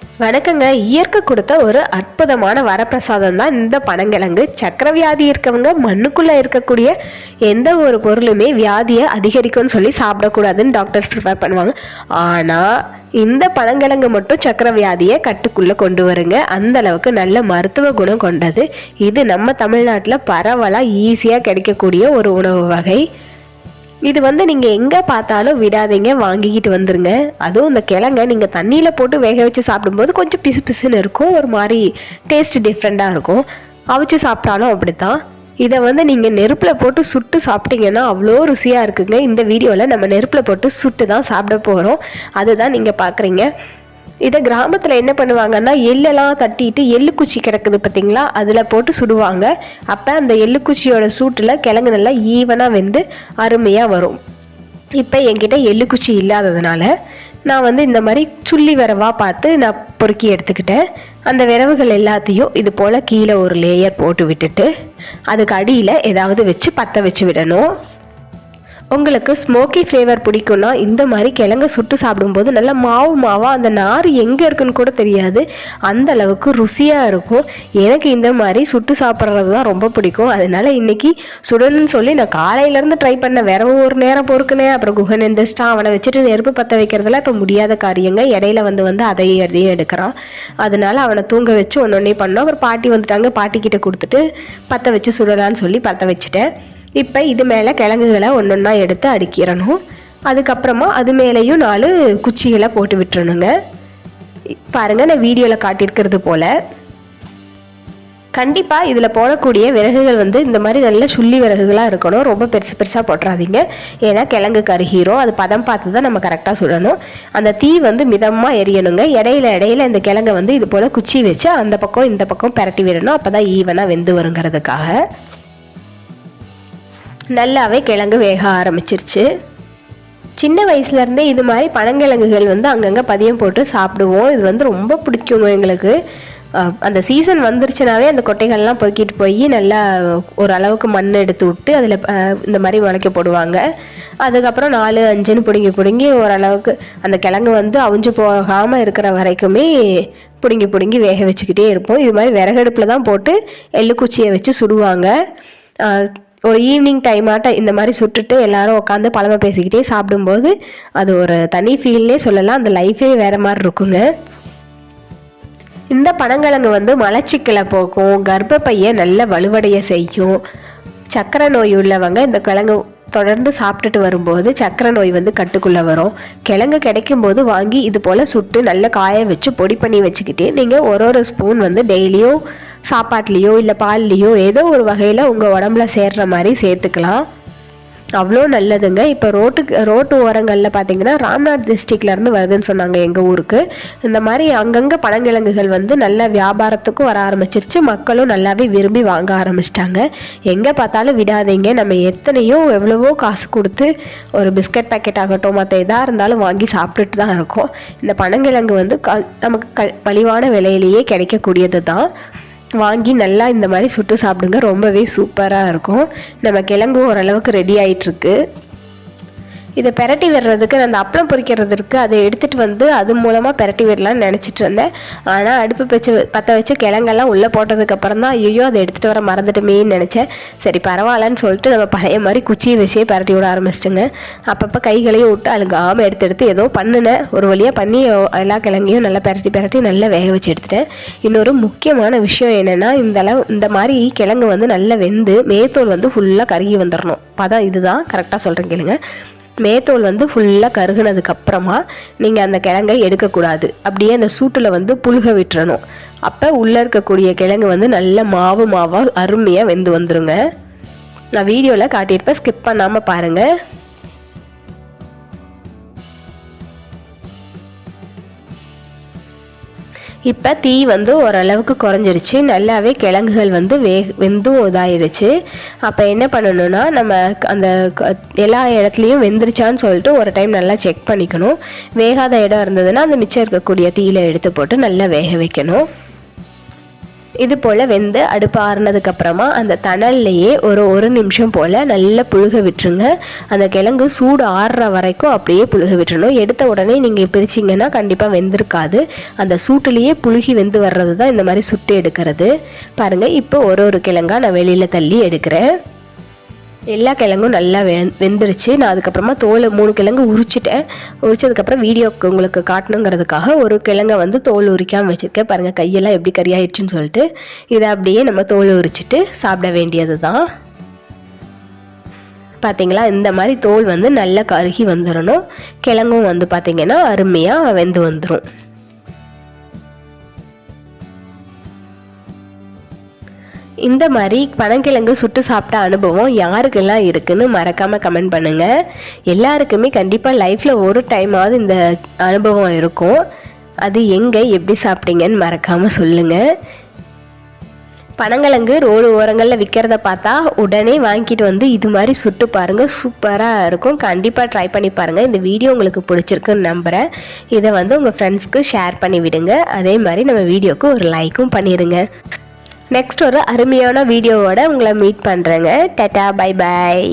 வணக்கங்க. இயற்கை கொடுத்த ஒரு அற்புதமான வரப்பிரசாதம் தான் இந்த பனங்கிழங்கு. சக்கரை வியாதி இருக்கவங்க மண்ணுக்குள்ளே இருக்கக்கூடிய எந்த ஒரு பொருளுமே வியாதியை அதிகரிக்கும்னு சொல்லி சாப்பிடக்கூடாதுன்னு டாக்டர்ஸ் ப்ரிஃபர் பண்ணுவாங்க. ஆனால் இந்த பனங்கிழங்கு மட்டும் சக்கரை வியாதியை கட்டுக்குள்ளே கொண்டு வருங்க. அந்த அளவுக்கு நல்ல மருத்துவ குணம் கொண்டது. இது நம்ம தமிழ்நாட்டில் பரவலாக ஈஸியாக கிடைக்கக்கூடிய ஒரு உணவு வகை. இது நீங்கள் எங்கே பார்த்தாலும் விடாதீங்க, வாங்கிக்கிட்டு வந்துடுங்க. அதுவும் இந்த கிழங்க நீங்கள் தண்ணியில் போட்டு வேக வச்சு சாப்பிடும்போது கொஞ்சம் பிசு பிசுன்னு இருக்கும், ஒரு மாதிரி டேஸ்ட் டிஃப்ரெண்ட்டாக இருக்கும். அவிச்சு சாப்பிட்டாலும் அப்படித்தான். இதை நீங்கள் நெருப்பில் போட்டு சுட்டு சாப்பிட்டீங்கன்னா அவ்வளோ ருசியாக இருக்குங்க. இந்த வீடியோவில் நம்ம நெருப்பில் போட்டு சுட்டு தான் சாப்பிட போகிறோம். அதுதான் நீங்கள் பார்க்குறீங்க. இதை கிராமத்தில் என்ன பண்ணுவாங்கன்னா, எள்ளெல்லாம் தட்டிட்டு எள்ளுக்குச்சி கிடக்குது பார்த்தீங்களா, அதில் போட்டு சுடுவாங்க. அப்போ அந்த எள்ளுக்குச்சியோட சூட்டில் கிழங்கு நல்லா ஈவனாக வெந்து அருமையாக வரும். இப்போ என்கிட்ட எள்ளுக்குச்சி இல்லாததுனால நான் இந்த மாதிரி சுள்ளி விரவாக பார்த்து நான் பொறுக்கி எடுத்துக்கிட்டேன். அந்த விரவுகள் எல்லாத்தையும் இது போல் கீழே ஒரு லேயர் போட்டு விட்டுட்டு அதுக்கு அடியில் ஏதாவது வச்சு பற்ற வச்சு விடணும். உங்களுக்கு ஸ்மோக்கி ஃப்ளேவர் பிடிக்கும்னா இந்த மாதிரி கிழங்கு சுட்டு சாப்பிடும்போது நல்லா மாவாக அந்த நார் எங்கே இருக்குன்னு கூட தெரியாது, அந்த அளவுக்கு ருசியாக இருக்கும். எனக்கு இந்த மாதிரி சுட்டு சாப்பிட்றது தான் ரொம்ப பிடிக்கும். அதனால இன்றைக்கி சுடணும்னு சொல்லி நான் காலையிலேருந்து ட்ரை பண்ணேன். வேற ஒரு நேரம் பொறுக்குனேன். அப்புறம் குகன் எந்திரிச்சிட்டா, அவனை வச்சுட்டு நெருப்பு பற்ற வைக்கிறதுல இப்போ முடியாத காரியங்க. இடையில வந்து அதையும் எடுக்கிறான். அதனால அவனை தூங்க வச்சு ஒன்றொன்னே பண்ணோம். அப்புறம் பாட்டி வந்துட்டாங்க, பாட்டிக்கிட்ட கொடுத்துட்டு பற்ற வச்சு சுடலான்னு சொல்லி பற்ற வச்சுட்டேன். இப்போ இது மேலே கிழங்குகளை ஒன்றொன்னா எடுத்து அடுக்கிடணும். அதுக்கப்புறமா அது மேலேயும் 4 குச்சிகளை போட்டு விட்டுறணுங்க. பாருங்கள், நான் வீடியோவில் காட்டியிருக்கிறது போல். கண்டிப்பாக இதில் போடக்கூடிய விறகுகள் இந்த மாதிரி நல்ல சுள்ளி விறகுகளாக இருக்கணும். ரொம்ப பெருசாக போட்டுறாதீங்க, ஏன்னா கிழங்கு கருகிரும். அது பதம் பார்த்து தான் நம்ம கரெக்டாக சுடணும். அந்த தீ மிதமாக எரியணுங்க. இடையில இந்த கிழங்கை இது போல் குச்சி வச்சு அந்த பக்கம் இந்த பக்கம் பிரட்டி விடணும். அப்போ தான் ஈவனாக வெந்து வருங்கிறதுக்காக. நல்லாவே கிழங்கு வேக ஆரம்பிச்சிருச்சு. சின்ன வயசுலேருந்தே இது மாதிரி பனங்கிழங்குகள் அங்கங்கே பதியம் போட்டு சாப்பிடுவோம். இது ரொம்ப பிடிக்குங்க எங்களுக்கு. அந்த சீசன் வந்துருச்சுனாவே அந்த கொட்டைகள்லாம் பொறுக்கிட்டு போய் நல்லா ஒரு அளவுக்கு மண் எடுத்து விட்டு அதில் இந்த மாதிரி முளைக்க போடுவாங்க. அதுக்கப்புறம் 4, 5ன்னு பிடுங்கி ஓரளவுக்கு அந்த கிழங்கு அவிஞ்சு போகாமல் இருக்கிற வரைக்குமே பிடுங்கி வேக வச்சுக்கிட்டே இருப்போம். இது மாதிரி விறகடுப்பில் தான் போட்டு எள்ளுக்குச்சியை வச்சு சுடுவாங்க. ஒரு ஈவினிங் டைமாட்ட இந்த மாதிரி சுட்டுட்டு எல்லாரும் உட்காந்து பழமை பேசிக்கிட்டே சாப்பிடும்போது அது ஒரு தனி ஃபீல்னே சொல்லலாம். அந்த லைஃபே வேறு மாதிரி இருக்குங்க. இந்த பனங்கிழங்கு மலச்சிக்கலை போக்கும், கர்ப்பப்பையை நல்ல வலுவடைய செய்யும். சர்க்கரை நோய் உள்ளவங்க இந்த கிழங்கு தொடர்ந்து சாப்பிட்டுட்டு வரும்போது சர்க்கரை நோய் கட்டுக்குள்ளே வரும். கிழங்கு கிடைக்கும்போது வாங்கி இது போல் சுட்டு நல்ல காய வச்சு பொடி பண்ணி வச்சுக்கிட்டு நீங்கள் ஒரு ஸ்பூன் டெய்லியும் சாப்பாட்லேயோ இல்லை பால்லையோ ஏதோ ஒரு வகையில் உங்கள் உடம்புல சேர்ற மாதிரி சேர்த்துக்கலாம். அவ்வளோ நல்லதுங்க. இப்போ ரோட்டு ஓரங்களில் பார்த்தீங்கன்னா ராம்நாத் டிஸ்ட்ரிக்ட்லேருந்து வருதுன்னு சொன்னாங்க எங்கள் ஊருக்கு. இந்த மாதிரி அங்கங்கே பனங்கிழங்குகள் நல்ல வியாபாரத்துக்கும் வர ஆரம்பிச்சிருச்சு. மக்களும் நல்லாவே விரும்பி வாங்க ஆரம்பிச்சிட்டாங்க. எங்கே பார்த்தாலும் விடாதீங்க. நம்ம எவ்வளவோ காசு கொடுத்து ஒரு பிஸ்கட் பேக்கெட் ஆகட்டும் மற்ற எதாக இருந்தாலும் வாங்கி சாப்பிட்டுட்டு தான் இருக்கோம். இந்த பனங்கிழங்கு நமக்கு மலிவான விலையிலேயே கிடைக்கக்கூடியது தான். வாங்கி நல்லா இந்த மாதிரி சுட்டு சாப்பிடுங்க, ரொம்பவே சூப்பராக இருக்கும். நம்ம கிழங்கு ஓரளவுக்கு ரெடி ஆகிட்டுருக்கு. இதை பெரட்டி விடுறதுக்கு அந்த அப்பளம் பொரிக்கிறதுக்கு அதை எடுத்துகிட்டு அது மூலமாக பெரட்டி விடலான்னு நினச்சிட்டு இருந்தேன். ஆனால் அடுப்பு பற்ற வச்சு கிழங்கெல்லாம் உள்ளே போட்டதுக்கப்புறம் தான் ஐயோ அதை எடுத்துகிட்டு வர மறந்துட்டுமேன்னு நினச்சேன். சரி பரவாயில்லன்னு சொல்லிட்டு நம்ம பழைய மாதிரி குச்சியை வச்சே பெரட்டி விட ஆரம்பிச்சிட்டுங்க. அப்பப்போ கைகளையும் விட்டு அழுகாமல் எடுத்து ஏதோ பண்ணினேன். ஒரு வழியாக பண்ணி எல்லா கிழங்கையும் நல்லா பெரட்டி நல்லா வேக வச்சு எடுத்துட்டேன். இன்னொரு முக்கியமான விஷயம் என்னென்னா, இந்த மாதிரி கிழங்கு நல்லா வெந்து மேத்தோல் ஃபுல்லாக கருகி வந்துடணும். பதம் இதுதான் கரெக்டாக சொல்கிறேன் கேளுங்க. மேத்தோல் ஃபுல்லாக கருகுனதுக்கப்புறமா நீங்கள் அந்த கிழங்கை எடுக்கக்கூடாது. அப்படியே அந்த சூட்டில் புழுக விட்டுறணும். அப்போ உள்ளே இருக்கக்கூடிய கிழங்கு நல்ல மாவாக அருமையாக வெந்து வந்துடுங்க. நான் வீடியோவில் காட்டியிருப்பேன், ஸ்கிப் பண்ணாமல் பாருங்கள். இப்போ தீ ஓரளவுக்கு குறைஞ்சிருச்சு. நல்லாவே கிழங்குகள் வெந்தும் இதாகிடுச்சு. அப்போ என்ன பண்ணணும்னா, நம்ம அந்த எல்லா இடத்துலையும் வெந்துருச்சான்னு சொல்லிட்டு ஒரு டைம் நல்லா செக் பண்ணிக்கணும். வேகாத இடம் இருந்ததுன்னா அந்த மிச்சம் இருக்கக்கூடிய தீயில எடுத்து போட்டு நல்லா வேக வைக்கணும். இது போல் வெந்து அடுப்பு ஆறுனதுக்கப்புறமா அந்த தணல்லையே ஒரு நிமிஷம் போல் நல்லா புழுக விட்டுருங்க. அந்த கிழங்கு சூடு ஆறுற வரைக்கும் அப்படியே புழுக விட்டுறணும். எடுத்த உடனே நீங்கள் பிரிச்சிங்கன்னா கண்டிப்பாக வெந்திருக்காது. அந்த சூட்டுலேயே புழுகி வெந்து வர்றது தான் இந்த மாதிரி சுட்டு எடுக்கிறது. பாருங்கள், இப்போ ஒரு கிழங்கா நான் வெளியில் தள்ளி எடுக்கிறேன். எல்லா கிழங்கும் நல்லா வெந்துருச்சு. நான் அதுக்கப்புறமா தோல் 3 கிழங்கு உரிச்சிட்டேன். உரிச்சதுக்கப்புறம் வீடியோக்கு உங்களுக்கு காட்டணுங்கிறதுக்காக ஒரு கிழங்கை வந்து தோல் உரிக்காமல் வச்சுருக்கேன். பாருங்கள், கையெல்லாம் எப்படி கறியாயிடுச்சுன்னு சொல்லிட்டு. இதை அப்படியே நம்ம தோல் உரிச்சிட்டு சாப்பிட வேண்டியது தான். பார்த்திங்களா, இந்த மாதிரி தோல் வந்து நல்லா கருகி வந்துடணும். கிழங்கும் வந்து பார்த்திங்கன்னா அருமையாக வெந்து வந்துடும். இந்த மாதிரி பனங்கிழங்கு சுட்டு சாப்பிட்ட அனுபவம் யாருக்கெல்லாம் இருக்குன்னு மறக்காமல் கமெண்ட் பண்ணுங்கள். எல்லாருக்குமே கண்டிப்பாக லைஃப்பில் ஒரு டைமாவது இந்த அனுபவம் இருக்கும். அது எங்கே எப்படி சாப்பிட்டீங்கன்னு மறக்காமல் சொல்லுங்கள். பனங்கிழங்கு ரோடு ஓரங்களில் விற்கிறத பார்த்தா உடனே வாங்கிட்டு வந்து இது மாதிரி சுட்டு பாருங்கள், சூப்பராக இருக்கும். கண்டிப்பாக ட்ரை பண்ணி பாருங்கள். இந்த வீடியோ உங்களுக்கு பிடிச்சிருக்குன்னு நம்புகிறேன். இதை வந்து உங்கள் ஃப்ரெண்ட்ஸ்க்கு ஷேர் பண்ணி விடுங்க. அதே மாதிரி நம்ம வீடியோவுக்கு ஒரு லைக்கும் பண்ணிடுங்க. நெக்ஸ்ட் ஒரு அருமையான வீடியோவோட உங்களை மீட் பண்ணுறேங்க. Tata, bye bye.